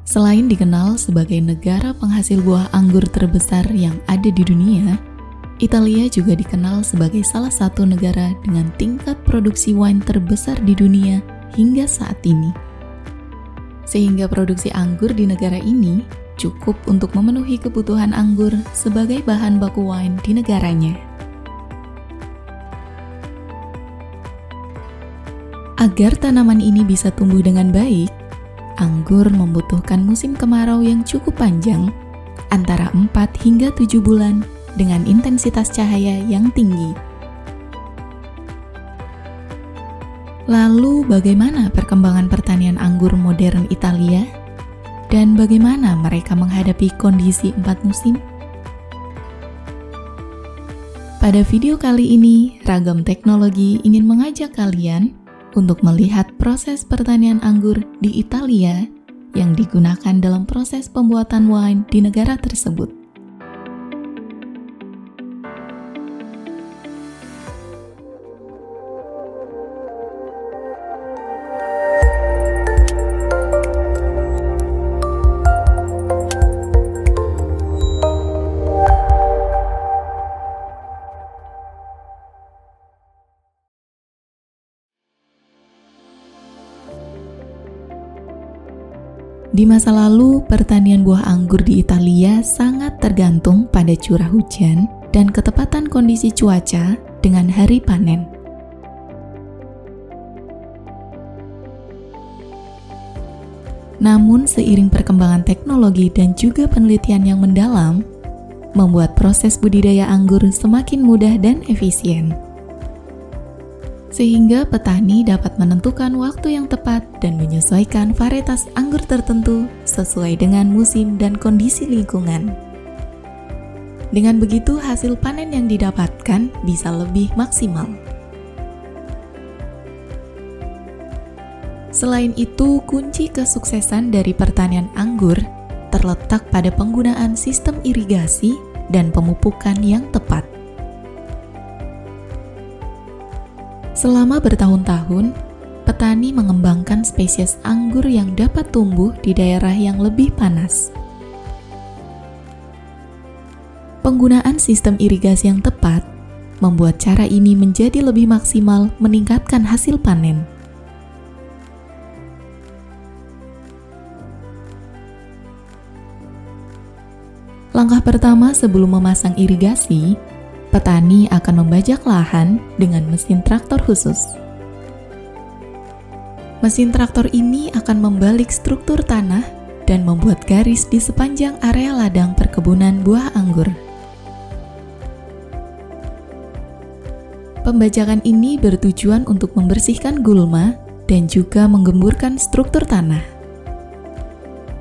Selain dikenal sebagai negara penghasil buah anggur terbesar yang ada di dunia, Italia juga dikenal sebagai salah satu negara dengan tingkat produksi wine terbesar di dunia hingga saat ini. Sehingga produksi anggur di negara ini cukup untuk memenuhi kebutuhan anggur sebagai bahan baku wine di negaranya. Agar tanaman ini bisa tumbuh dengan baik, anggur membutuhkan musim kemarau yang cukup panjang, antara 4 hingga 7 bulan dengan intensitas cahaya yang tinggi. Lalu bagaimana perkembangan pertanian anggur modern Italia? Dan bagaimana mereka menghadapi kondisi 4 musim? Pada video kali ini, Ragam Teknologi ingin mengajak kalian untuk melihat proses pertanian anggur di Italia yang digunakan dalam proses pembuatan wine di negara tersebut. Di masa lalu, pertanian buah anggur di Italia sangat tergantung pada curah hujan dan ketepatan kondisi cuaca dengan hari panen. Namun, seiring perkembangan teknologi dan juga penelitian yang mendalam, membuat proses budidaya anggur semakin mudah dan efisien. Sehingga petani dapat menentukan waktu yang tepat dan menyesuaikan varietas anggur tertentu sesuai dengan musim dan kondisi lingkungan. Dengan begitu, hasil panen yang didapatkan bisa lebih maksimal. Selain itu, kunci kesuksesan dari pertanian anggur terletak pada penggunaan sistem irigasi dan pemupukan yang tepat. Selama bertahun-tahun, petani mengembangkan spesies anggur yang dapat tumbuh di daerah yang lebih panas. Penggunaan sistem irigasi yang tepat membuat cara ini menjadi lebih maksimal meningkatkan hasil panen. Langkah pertama sebelum memasang irigasi, petani akan membajak lahan dengan mesin traktor khusus. Mesin traktor ini akan membalik struktur tanah dan membuat garis di sepanjang area ladang perkebunan buah anggur. Pembajakan ini bertujuan untuk membersihkan gulma dan juga menggemburkan struktur tanah,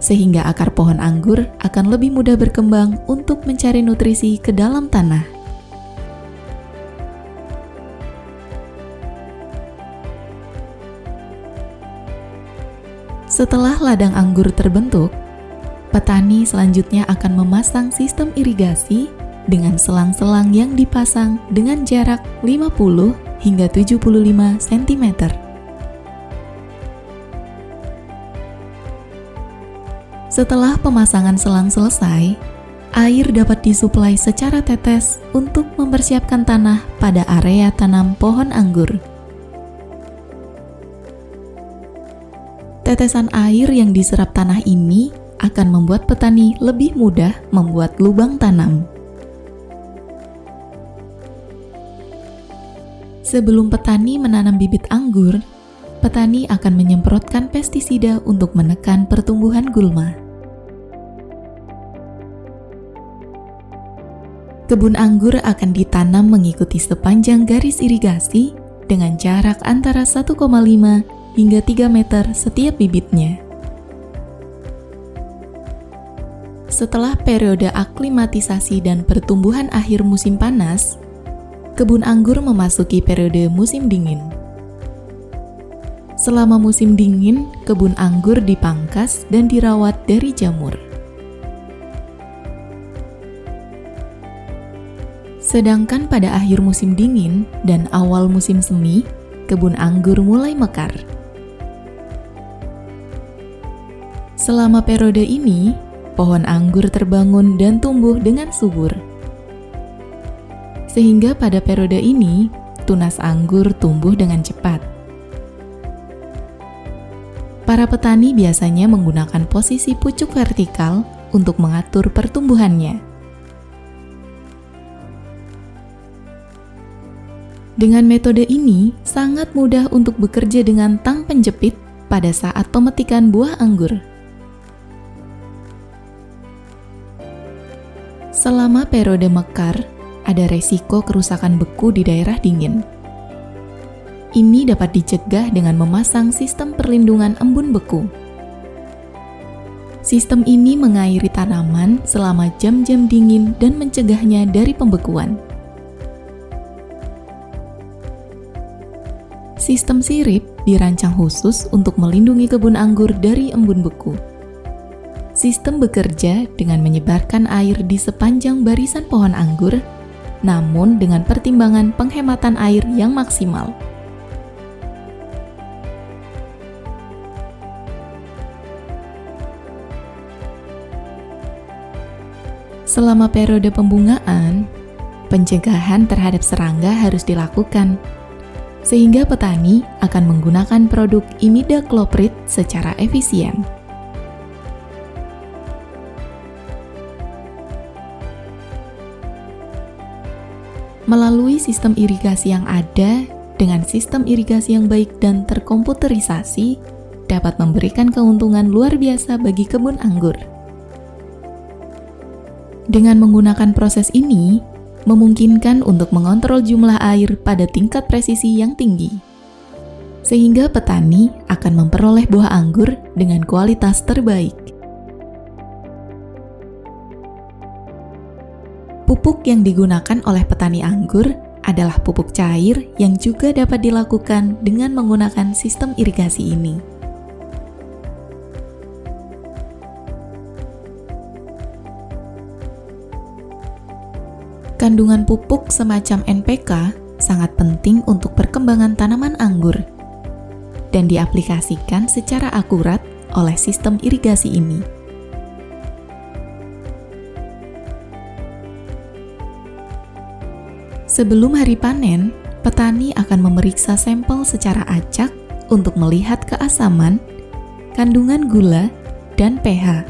sehingga akar pohon anggur akan lebih mudah berkembang untuk mencari nutrisi ke dalam tanah. Setelah ladang anggur terbentuk, petani selanjutnya akan memasang sistem irigasi dengan selang-selang yang dipasang dengan jarak 50 hingga 75 cm. Setelah pemasangan selang selesai, air dapat disuplai secara tetes untuk mempersiapkan tanah pada area tanam pohon anggur. Tetesan air yang diserap tanah ini akan membuat petani lebih mudah membuat lubang tanam. Sebelum petani menanam bibit anggur, petani akan menyemprotkan pestisida untuk menekan pertumbuhan gulma. Kebun anggur akan ditanam mengikuti sepanjang garis irigasi dengan jarak antara 1,5 hingga 3 meter setiap bibitnya. Setelah periode aklimatisasi dan pertumbuhan akhir musim panas, kebun anggur memasuki periode musim dingin. Selama musim dingin, kebun anggur dipangkas dan dirawat dari jamur. Sedangkan pada akhir musim dingin dan awal musim semi, kebun anggur mulai mekar. Selama periode ini, pohon anggur terbangun dan tumbuh dengan subur. Sehingga pada periode ini, tunas anggur tumbuh dengan cepat. Para petani biasanya menggunakan posisi pucuk vertikal untuk mengatur pertumbuhannya. Dengan metode ini, sangat mudah untuk bekerja dengan tang penjepit pada saat pemetikan buah anggur. Selama periode mekar, ada resiko kerusakan beku di daerah dingin. Ini dapat dicegah dengan memasang sistem perlindungan embun beku. Sistem ini mengairi tanaman selama jam-jam dingin dan mencegahnya dari pembekuan. Sistem sirip dirancang khusus untuk melindungi kebun anggur dari embun beku. Sistem bekerja dengan menyebarkan air di sepanjang barisan pohon anggur, namun dengan pertimbangan penghematan air yang maksimal. Selama periode pembungaan, pencegahan terhadap serangga harus dilakukan, sehingga petani akan menggunakan produk imidacloprid secara efisien. Melalui sistem irigasi yang ada, dengan sistem irigasi yang baik dan terkomputerisasi, dapat memberikan keuntungan luar biasa bagi kebun anggur. Dengan menggunakan proses ini, memungkinkan untuk mengontrol jumlah air pada tingkat presisi yang tinggi, sehingga petani akan memperoleh buah anggur dengan kualitas terbaik. Pupuk yang digunakan oleh petani anggur adalah pupuk cair yang juga dapat dilakukan dengan menggunakan sistem irigasi ini. Kandungan pupuk semacam NPK sangat penting untuk perkembangan tanaman anggur dan diaplikasikan secara akurat oleh sistem irigasi ini. Sebelum hari panen, petani akan memeriksa sampel secara acak untuk melihat keasaman, kandungan gula, dan pH.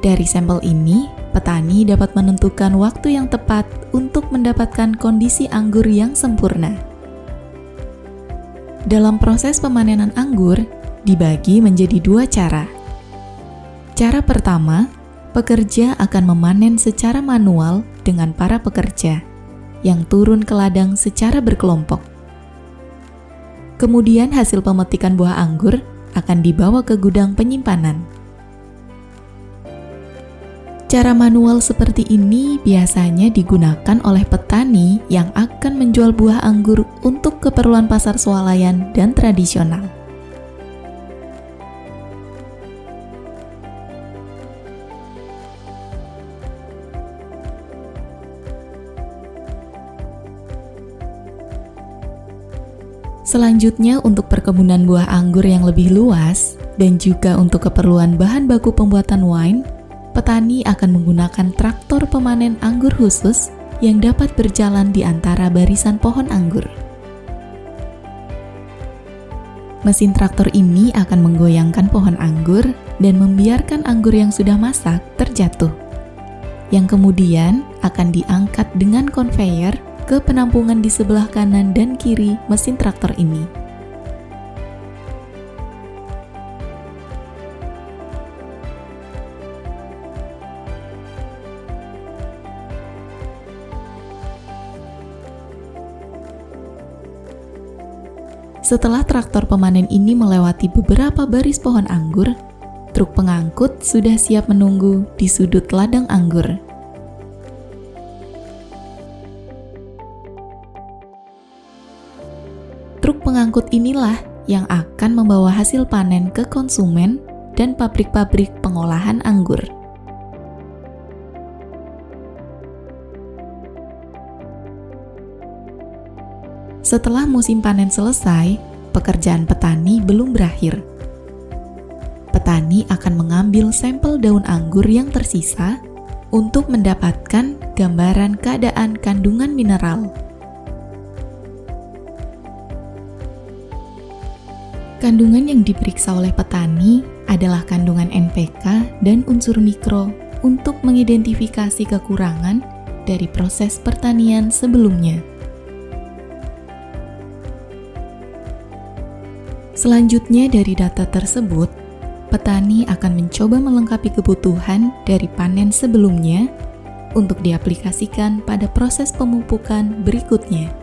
Dari sampel ini, petani dapat menentukan waktu yang tepat untuk mendapatkan kondisi anggur yang sempurna. Dalam proses pemanenan anggur, dibagi menjadi dua cara. Cara pertama, pekerja akan memanen secara manual dengan para pekerja yang turun ke ladang secara berkelompok. Kemudian hasil pemetikan buah anggur akan dibawa ke gudang penyimpanan. Cara manual seperti ini biasanya digunakan oleh petani yang akan menjual buah anggur untuk keperluan pasar swalayan dan tradisional. Selanjutnya, untuk perkebunan buah anggur yang lebih luas dan juga untuk keperluan bahan baku pembuatan wine, petani akan menggunakan traktor pemanen anggur khusus yang dapat berjalan di antara barisan pohon anggur. Mesin traktor ini akan menggoyangkan pohon anggur dan membiarkan anggur yang sudah masak terjatuh, yang kemudian akan diangkat dengan konveyor ke penampungan di sebelah kanan dan kiri mesin traktor ini. Setelah traktor pemanen ini melewati beberapa baris pohon anggur, truk pengangkut sudah siap menunggu di sudut ladang anggur. Truk pengangkut inilah yang akan membawa hasil panen ke konsumen dan pabrik-pabrik pengolahan anggur. Setelah musim panen selesai, pekerjaan petani belum berakhir. petani akan mengambil sampel daun anggur yang tersisa untuk mendapatkan gambaran keadaan kandungan mineral. Kandungan yang diperiksa oleh petani adalah kandungan NPK dan unsur mikro untuk mengidentifikasi kekurangan dari proses pertanian sebelumnya. Selanjutnya dari data tersebut, petani akan mencoba melengkapi kebutuhan dari panen sebelumnya untuk diaplikasikan pada proses pemupukan berikutnya.